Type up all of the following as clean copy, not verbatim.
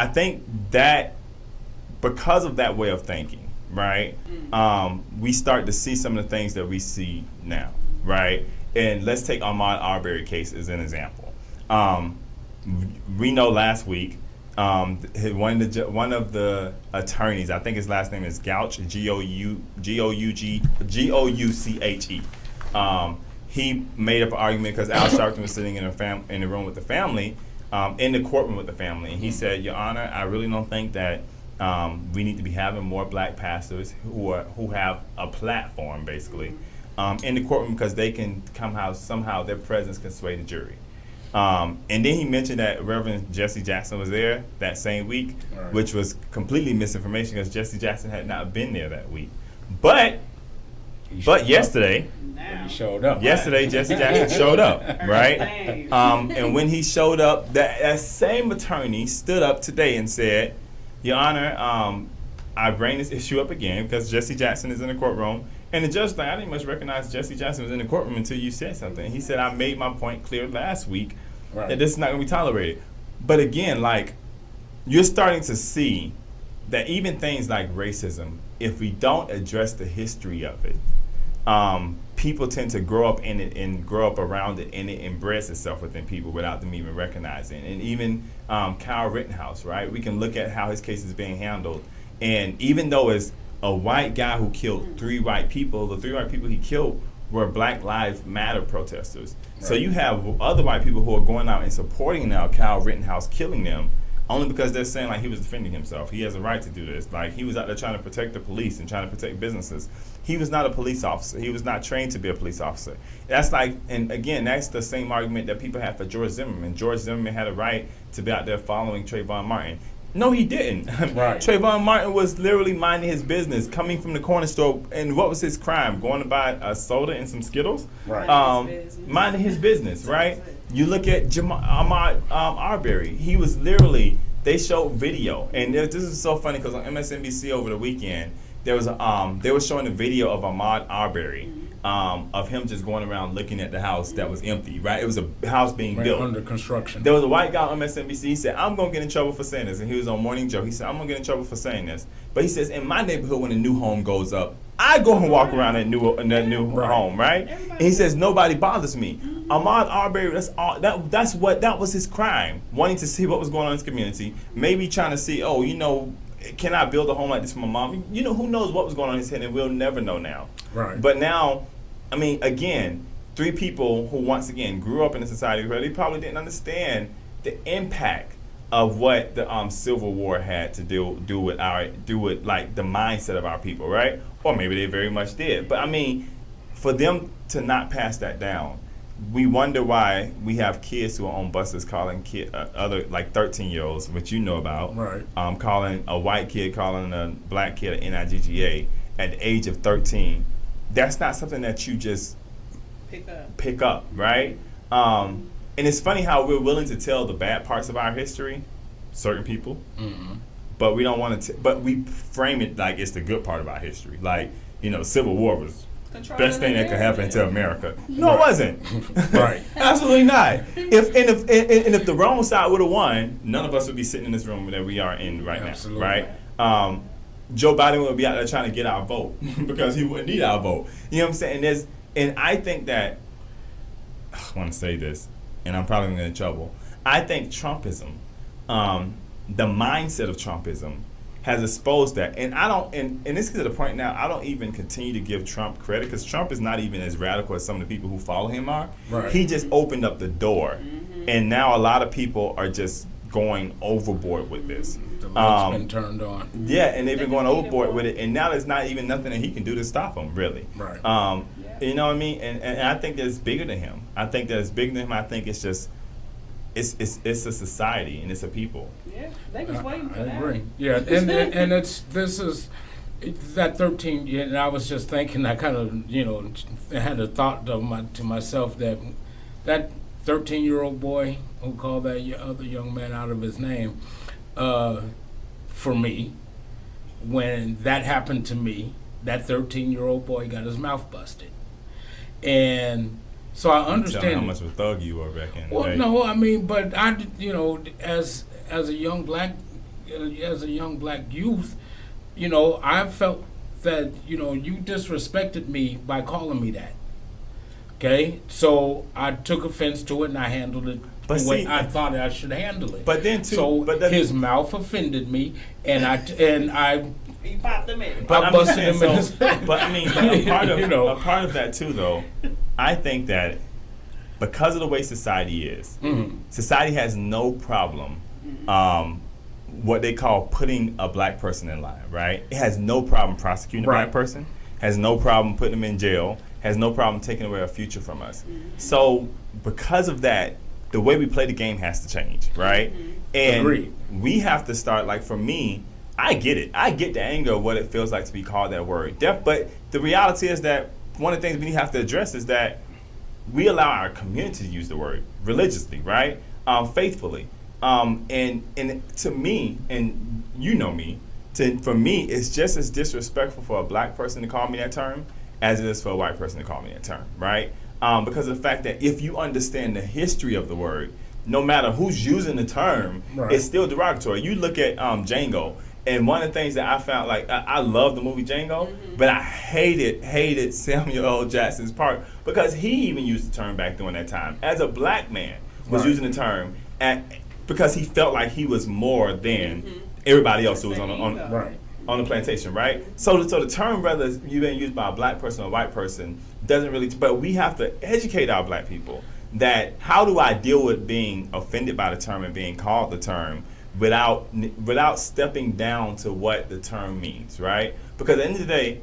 I think that because of that way of thinking, right, we start to see some of the things that we see now, right? And let's take Ahmaud Arbery case as an example. We know last week one of the attorneys, I think his last name is Gouch, Gouche. He made up an argument because Al Sharpton was sitting in the room with the family, in the courtroom with the family, and he said, "Your Honor, I really don't think that we need to be having more black pastors who have a platform, basically, in the courtroom because they can somehow their presence can sway the jury." And then he mentioned that Reverend Jesse Jackson was there that same week, right, which was completely misinformation because Jesse Jackson had not been there that week. But yesterday, when he showed up. Yesterday, Jesse Jackson showed up, right? And when he showed up, that same attorney stood up today and said, "Your Honor, I bring this issue up again because Jesse Jackson is in the courtroom." And the judge was like, "I didn't much recognize Jesse Jackson was in the courtroom until you said something." And he said, "I made my point clear last week that this is not going to be tolerated." But again, like, you're starting to see that even things like racism, if we don't address the history of it, people tend to grow up in it and grow up around it, and it embeds itself within people without them even recognizing. And even Kyle Rittenhouse, right? We can look at how his case is being handled. And even though it's a white guy who killed three white people, the three white people he killed were Black Lives Matter protesters. Right. So you have other white people who are going out and supporting now Kyle Rittenhouse killing them, only because they're saying like he was defending himself. He has a right to do this. Like, he was out there trying to protect the police and trying to protect businesses. He was not a police officer. He was not trained to be a police officer. That's like, and again, that's the same argument that people have for George Zimmerman. George Zimmerman had a right to be out there following Trayvon Martin. No, he didn't. Right. Trayvon Martin was literally minding his business, coming from the corner store, and what was his crime? Going to buy a soda and some Skittles? Right. Minding his business, right? You look at Ahmaud Arbery. He was literally, they showed video, and this is so funny because on MSNBC over the weekend, there was they were showing a video of Ahmaud Arbery, of him just going around looking at the house that was empty, right? It was a house being built. Under construction. There was a white guy on MSNBC. He said, "I'm going to get in trouble for saying this." And he was on Morning Joe. He said, "I'm going to get in trouble for saying this." But he says, "In my neighborhood, when a new home goes up, I go and walk around that new home, right?" And he says, "Nobody bothers me." Ahmaud Arbery, that was his crime, wanting to see what was going on in his community, maybe trying to see, can I build a home like this for my mom? You know, who knows what was going on in his head, and we'll never know now. Right. But now, I mean, again, three people who, once again, grew up in a society where they probably didn't understand the impact of what the Civil War had to do with like the mindset of our people, right? Or maybe they very much did. But I mean, for them to not pass that down, we wonder why we have kids who are on buses calling other like 13-year-olds, which you know about, right? Calling a white kid, calling a black kid an NIGGA at the age of 13. That's not something that you just pick up, right? And it's funny how we're willing to tell the bad parts of our history, certain people, but we don't want to. But we frame it like it's the good part of our history. Like, Civil War was best thing that could happen to America. No, it wasn't. Right. Absolutely not. If the wrong side would have won, none of us would be sitting in this room that we are in right now. Right. Joe Biden would be out there trying to get our vote because he wouldn't need our vote. You know what I'm saying? And I think that, I want to say this, and I'm probably going to get in trouble. I think Trumpism, the mindset of Trumpism, has exposed that. And I don't, and this is to the point now, I don't even continue to give Trump credit because Trump is not even as radical as some of the people who follow him are. Right. He just opened up the door. And now a lot of people are just going overboard with this. The light's been turned on. Yeah, and they've been going overboard with it, and now there's not even nothing that he can do to stop him, really. Right. You know what I mean? And I think that it's bigger than him. I think that it's bigger than him. I think it's just, it's a society and it's a people. Yeah, they just waiting for that. I agree. Yeah, and this is that 13. And I was just thinking, I kind of had a thought to myself that 13-year-old boy who called that other young man out of his name, for me, when that happened to me, that 13-year-old boy got his mouth busted. And so I understand. Tell me how much of a thug you were back in the day. Well, no, I mean, but as a young black as a young black youth, you know, I felt that, you know, you disrespected me by calling me that. Okay, so I took offense to it and I handled it the way I thought I should handle it. But then too, so his mouth offended me, and I He popped him in. But I I'm busted saying, him in his but I mean, but a part of You know. a part of that too, though, I think that because of the way society is, society has no problem, what they call putting a black person in line, right? It has no problem prosecuting a black person, has no problem putting them in jail, has no problem taking away a future from us. So because of that, the way we play the game has to change, right? And Agreed. we have to start, like for me, I get it. I get the anger of what it feels like to be called that word. But the reality is that one of the things we have to address is that we allow our community to use the word religiously, right? Faithfully. And to me, and you know me, for me, it's just as disrespectful for a black person to call me that term as it is for a white person to call me that term, right? Because of the fact that if you understand the history of the word, no matter who's using the term, it's still derogatory. You look at Django, and one of the things that I found, like, I love the movie Django, but I hated Samuel L. Jackson's part because he even used the term back during that time. As a black man, was using the term because he felt like he was more than everybody else who was on the plantation, right? So the term, whether you're being used by a black person or a white person, doesn't really. But we have to educate our black people that how do I deal with being offended by the term and being called the term without stepping down to what the term means, right? Because at the end of the day,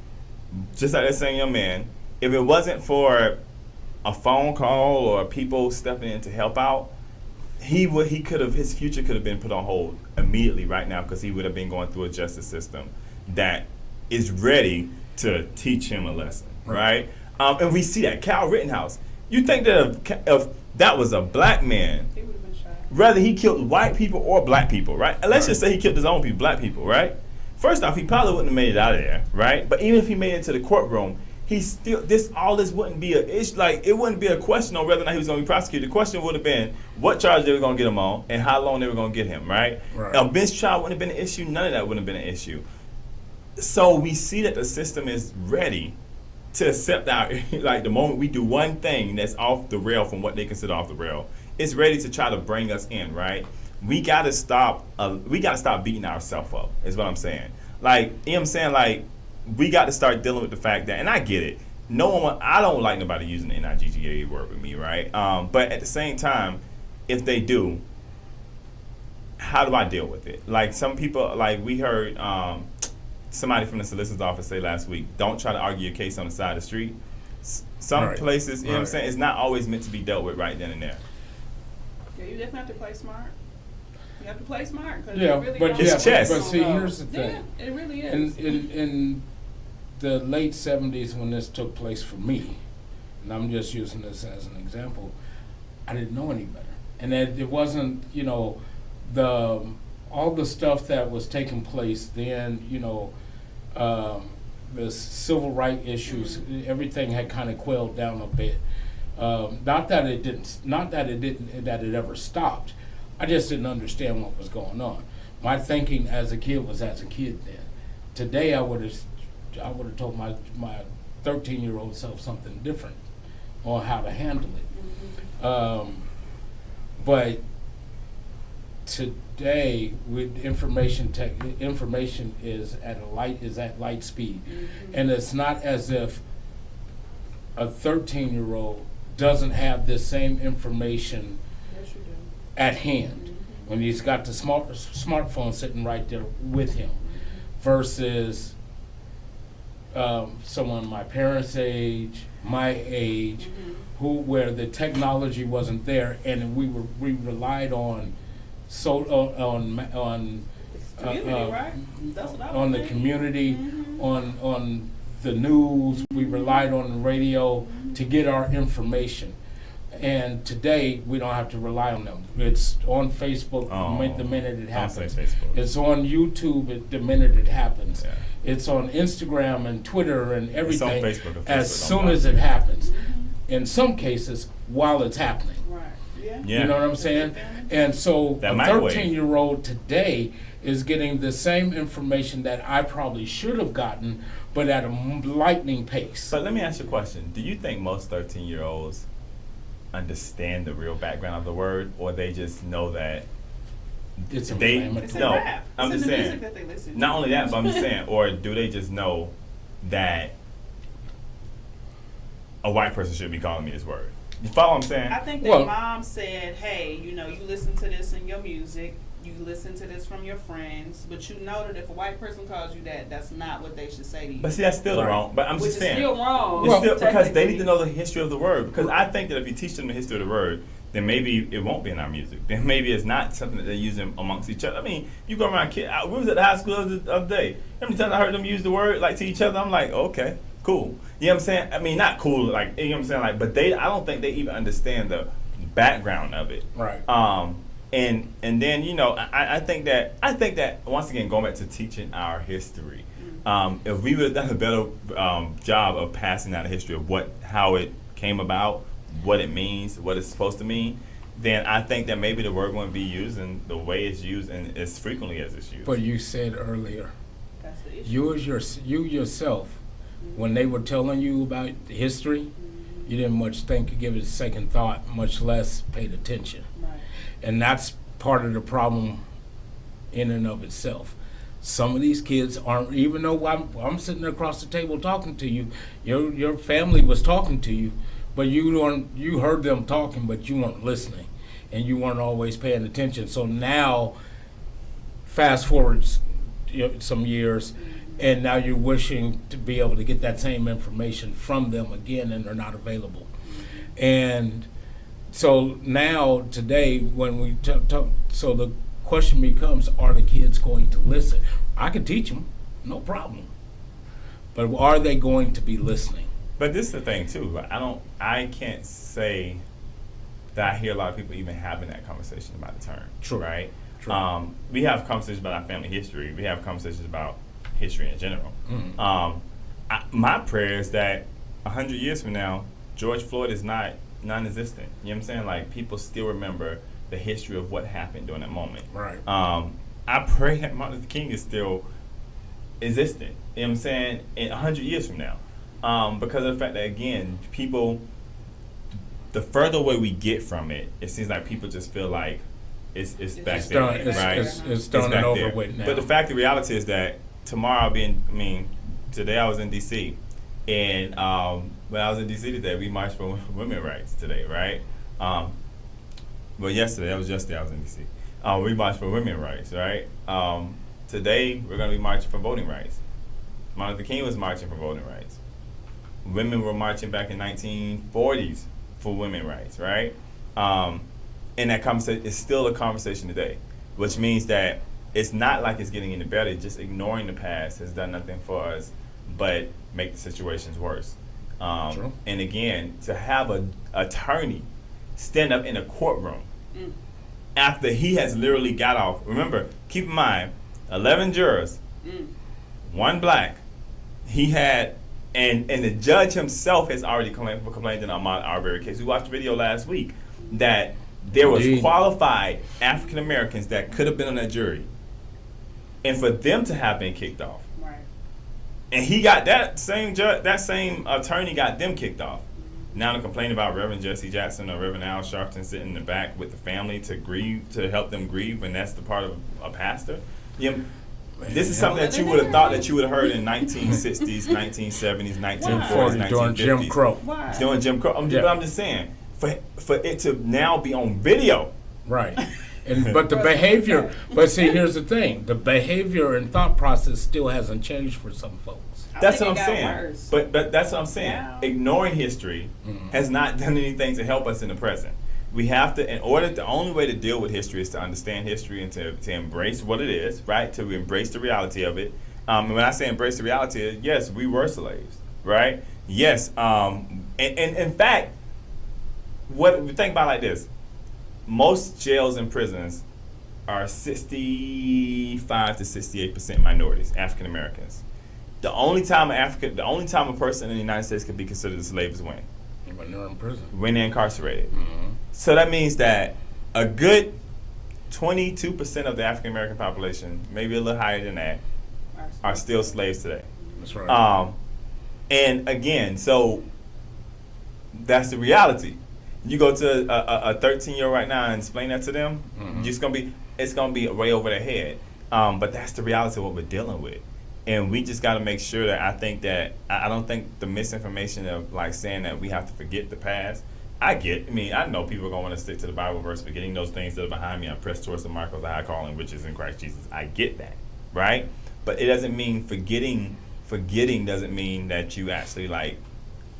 just like that saying, young man, if it wasn't for a phone call or people stepping in to help out, his future could have been put on hold immediately right now because he would have been going through a justice system that is ready to teach him a lesson, right? And we see that Kyle Rittenhouse. You think that if that was a black man, He would have been shot. whether he killed white people or black people, right? And let's just say he killed his own people, black people, right? First off, he probably wouldn't have made it out of there, right? But even if he made it to the courtroom, he still this wouldn't be it wouldn't be a question on whether or not he was going to be prosecuted. The question would have been what charge they were going to get him on and how long they were going to get him, right? A bench trial wouldn't have been an issue. None of that wouldn't have been an issue. So we see that the system is ready to accept our like the moment we do one thing that's off the rail from what they consider off the rail, it's ready to try to bring us in, right? We gotta stop beating ourselves up, is what I'm saying. Like, you know what I'm saying? Like, we got to start dealing with the fact that, and I get it, I don't like nobody using the NIGGA word with me, right? But at the same time, if they do, how do I deal with it? Like, some people, like we heard somebody from the solicitor's office say last week, don't try to argue your case on the side of the street. Some places, you know what I'm saying, it's not always meant to be dealt with right then and there. Yeah, you definitely have to play smart. You have to play smart. It's chess. But see, here's the thing. Yeah, it really is. In the late 70s when this took place for me, and I'm just using this as an example, I didn't know any better. And it wasn't, you know, all the stuff that was taking place then, you know, the civil rights issues, everything had kind of quailed down a bit. Not that it ever stopped. I just didn't understand what was going on. My thinking as a kid was as a kid then. Today I would have told my 13-year-old self something different on how to handle it. But today, with information is at light speed, and it's not as if a 13-year-old doesn't have this same information at hand when he's got the smartphone sitting right there with him, versus someone my parents' age, my age, where the technology wasn't there, and we relied on right? That's what I on the community, on the news. We relied on the radio to get our information. And today we don't have to rely on them. It's on Facebook the minute it happens. It's on YouTube the minute it happens. Yeah. It's on Instagram and Twitter and everything. It's on Facebook as soon as it happens. In some cases, while it's happening. Right. Yeah. Yeah. You know what I'm saying? And so That a microwave. 13-year-old today is getting the same information that I probably should have gotten, but at a lightning pace. But let me ask you a question. Do you think most 13-year-olds understand the real background of the word, or they just know that It's they inflammatory. It's in no? rap. I'm It's just in the saying. music that they listen to. Not only that, but I'm just saying, or do they just know that a white person should be calling me this word? You follow what I'm saying? I think that Well- mom said, hey, you listen to this in your music, you listen to this from your friends, but you know that if a white person calls you that, that's not what they should say to you. But see, that's still Right. wrong. But I'm Which just is saying. still wrong. It's still because they technically. need to know the history of the word. Because I think that if you teach them the history of the word, then maybe it won't be in our music. Then maybe it's not something that they're using amongst each other. I mean, you go around kids. We was at the high school the other day. How many times I heard them use the word like to each other? I'm like, okay, cool. You know what I'm saying? I mean, not cool. Like, you know what I'm saying? Like, but I don't think they even understand the background of it. Right. And then I think that once again, going back to teaching our history, if we would have done a better job of passing out the history of how it came about, what it means, what it's supposed to mean, then I think that maybe the word wouldn't be used in the way it's used and as frequently as it's used. But you said earlier, That's the issue. you yourself, when they were telling you about history, you didn't much think, give it a second thought, much less paid attention. Right. And that's part of the problem in and of itself. Some of these kids aren't, even though I'm sitting across the table talking to you, your family was talking to you, but you heard them talking, but you weren't listening, and you weren't always paying attention. So now, fast forward some years, and now you're wishing to be able to get that same information from them again, and they're not available. And so now, today, when we talk, so the question becomes, are the kids going to listen? I can teach them, no problem. But are they going to be listening? But this is the thing too. I can't say that I hear a lot of people even having that conversation about the term. True. Right? True. We have conversations about our family history. We have conversations about history in general. Mhm. My prayer is that 100 years from now, George Floyd is not non-existent. You know what I'm saying? Like, people still remember the history of what happened during that moment. Right. I pray that Martin Luther King is still existent. You know what I'm saying? In 100 years from now. Because of the fact that, again, people, the further away we get from it, it seems like people just feel like it's back just there, done. right? It's done back and over there. with now. But the fact, the reality is that tomorrow today I was in D.C. and when I was in D.C. today, we marched for women's rights today, right? Yesterday I was in D.C. We marched for women's rights, right? Today we're going to be marching for voting rights. Martin Luther King was marching for voting rights. Women were marching back in 1940s for women's rights, right? And that conversation is still a conversation today, which means that it's not like it's getting any better. Just ignoring the past has done nothing for us but make the situations worse. True. And again, to have an attorney stand up in a courtroom after he has literally got off. Remember, keep in mind, 11 jurors, one black. He had, and the judge himself has already complained in our Arbery case. We watched a video last week that there was Indeed. qualified African Americans that could have been on that jury, and for them to have been kicked off. Right. And he got that same judge, that same attorney got them kicked off. Now they're complaining about Reverend Jesse Jackson or Reverend Al Sharpton sitting in the back with the family to help them grieve, and that's the part of a pastor. This is something that you would have thought that you would have heard in 1960s, 1970s, 1940s, During 1950s. Jim Crow. Why? During Jim Crow. But I'm just saying, for it to now be on video. Right. But the behavior, but see, here's the thing. The behavior and thought process still hasn't changed for some folks. That's think what I'm it got saying. worse. But that's what I'm saying. Yeah. Ignoring history has not done anything to help us in the present. We have to, the only way to deal with history is to understand history and to embrace what it is, right? To embrace the reality of it. And when I say embrace the reality, yes, we were slaves, right? Yes. And in fact, what we think about it like this: most jails and prisons are 65 to 68% minorities, African Americans. The only time a person in the United States can be considered a slave is when When they're in prison. they're incarcerated. So that means that a good 22% of the African American population, maybe a little higher than that, are still slaves today. That's right. And again, so that's the reality. You go to a 13-year-old right now and explain that to them, it's gonna be way over their head. But that's the reality of what we're dealing with. And we just got to make sure that I don't think the misinformation of like saying that we have to forget the past. I know people are going to want to stick to the Bible verse, forgetting those things that are behind me. I press towards the mark of the high calling, which is in Christ Jesus. I get that, right? But it doesn't mean forgetting doesn't mean that you actually like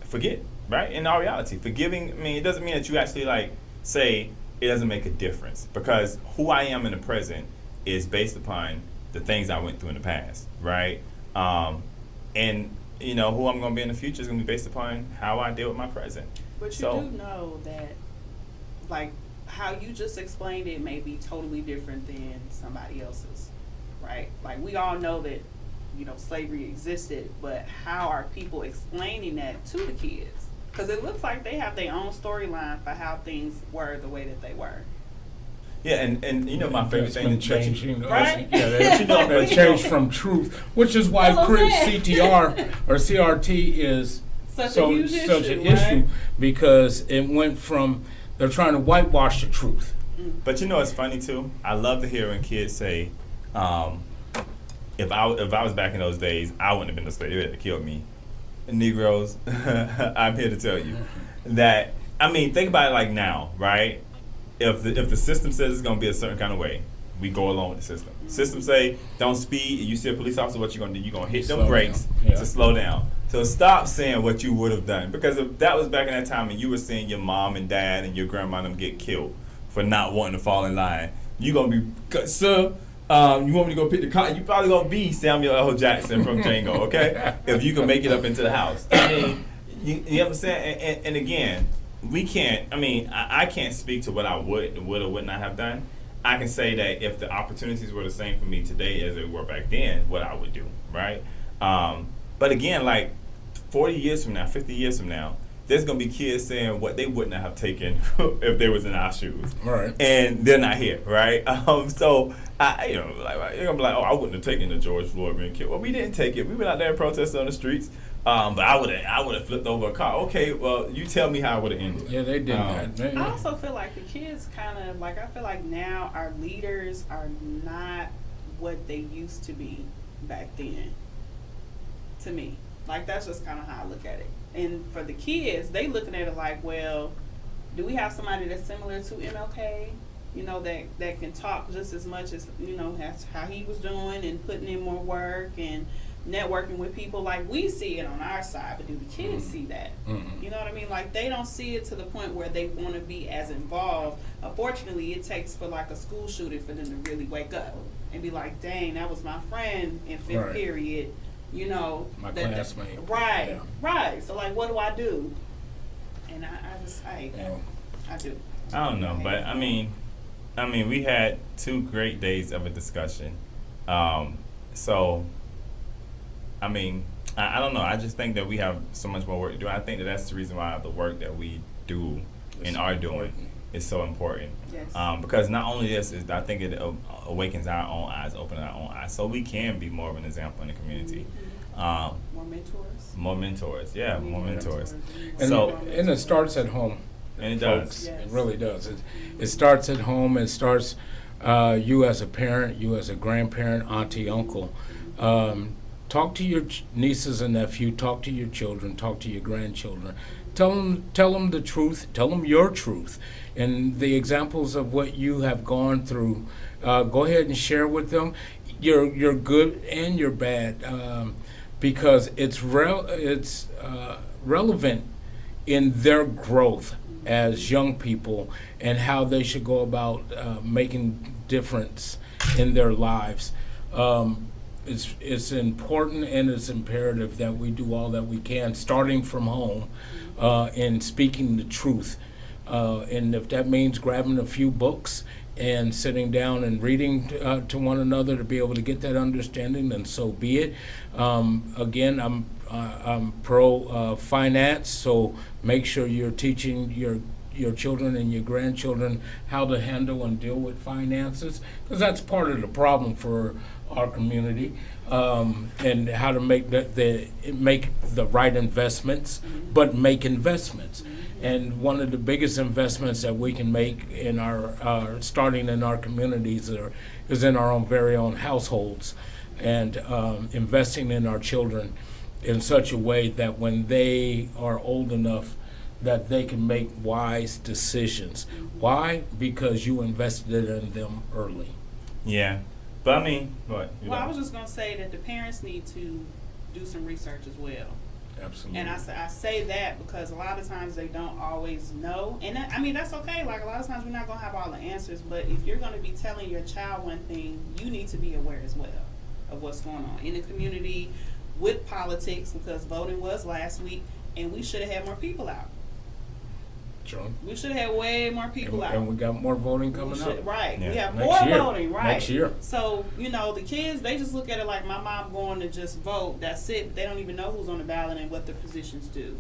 forget, right? In all reality, forgiving, it doesn't mean that you actually like say it doesn't make a difference, because who I am in the present is based upon the things I went through in the past, right? And who I'm going to be in the future is going to be based upon how I deal with my present. But you do know that, like, how you just explained it may be totally different than somebody else's, right? Like, we all know that, slavery existed, but how are people explaining that to the kids? Because it looks like they have their own storyline for how things were the way that they were. Yeah, and my favorite thing changing, right? They changed from truth, which is why CTR or CRT is such an issue, right? Because it went from they're trying to whitewash the truth. But it's funny too. I love to hear when kids say, "If I was back in those days, I wouldn't have been a slave. They would have killed me." Negroes, I'm here to tell you that. Think about it like now, right? If the system says it's gonna be a certain kind of way, we go along with the system. System say don't speed. You see a police officer, what you gonna do? You gonna hit them brakes to slow down. So stop saying what you would have done, because if that was back in that time and you were seeing your mom and dad and your grandma and them get killed for not wanting to fall in line, you gonna be, sir. You want me to go pick the car? You probably gonna be Samuel L. Jackson from Django, okay? If you can make it up into the house. You know what I'm saying? And again, we can't. I can't speak to what I would or would not have done. I can say that if the opportunities were the same for me today as they were back then, what I would do, right? But again, like 40 years from now, 50 years from now, there's gonna be kids saying what they would not have taken if they was in our shoes, right? And they're not here, right? So you're gonna be like, oh, I wouldn't have taken the George Floyd being killed. Well, we didn't take it. We went out there and protested on the streets. But I would have flipped over a car. Okay, well, you tell me how I would have ended. Yeah, they did that. I also feel like the kids I feel like now our leaders are not what they used to be back then, to me. Like, that's just kind of how I look at it. And for the kids, they looking at it like, well, do we have somebody that's similar to MLK? That can talk just as much as, as how he was doing and putting in more work and networking with people. Like, we see it on our side, but do the kids see that? You know what I mean? Like, they don't see it to the point where they want to be as involved. Unfortunately, it takes for like a school shooting for them to really wake up and be like, dang, that was my friend in fifth period. My classmate. Right, yeah. Right. So, like, what do I do? And I hate that. I do. I don't know, but we had 2 great days of a discussion. So, I don't know. I just think that we have so much more work to do. I think that that's the reason why the work that we do and are doing is so important. Yes. Because not only this, I think it awakens our own eyes, opens our own eyes, so we can be more of an example in the community. More mentors. More mentors. Yeah, more mentors. And it starts at home. And it folks. does. Yes. It really does. It starts at home. It starts you as a parent, you as a grandparent, auntie, uncle. Talk to your nieces and nephew. Talk to your children. Talk to your grandchildren. Tell them the truth. Tell them your truth, and the examples of what you have gone through. Go ahead and share with them your good and your bad, because it's relevant in their growth as young people and how they should go about making difference in their lives. It's important and it's imperative that we do all that we can, starting from home, and speaking the truth. And if that means grabbing a few books and sitting down and reading to one another to be able to get that understanding, then so be it. Again, I'm pro finance, so make sure you're teaching your children and your grandchildren how to handle and deal with finances, because that's part of the problem for our community, and how to make make the right investments, but make investments. And one of the biggest investments that we can make in our starting in our communities is in our very own households, and investing in our children in such a way that when they are old enough that they can make wise decisions. Why? Because you invested in them early. Yeah. But I mean, what? Well, I was just going to say that the parents need to do some research as well. Absolutely. And I say that because a lot of times they don't always know. And I mean, that's okay. Like, a lot of times we're not going to have all the answers. But if you're going to be telling your child one thing, you need to be aware as well of what's going on in the community with politics, because voting was last week, and we should have had more people out. Sure. We should have had way more people out. And we got more voting coming up. Right. Yeah. We have Next more year. voting, right. Next year. So, the kids, they just look at it like my mom going to just vote. That's it. They don't even know who's on the ballot and what the positions do.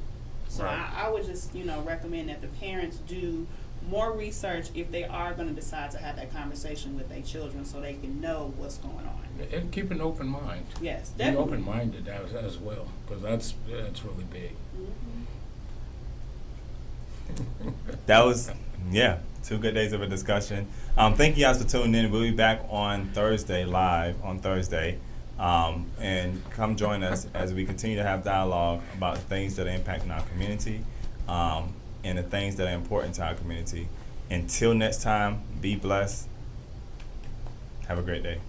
So Right. I would just, recommend that the parents do more research if they are going to decide to have that conversation with their children, so they can know what's going on. And keep an open mind. Yes, Be definitely. open-minded as well, because that's really big. That was, 2 good days of a discussion. Thank you guys for tuning in. We'll be back on Thursday, live on Thursday. And come join us as we continue to have dialogue about the things that are impacting our community, and the things that are important to our community. Until next time, be blessed. Have a great day.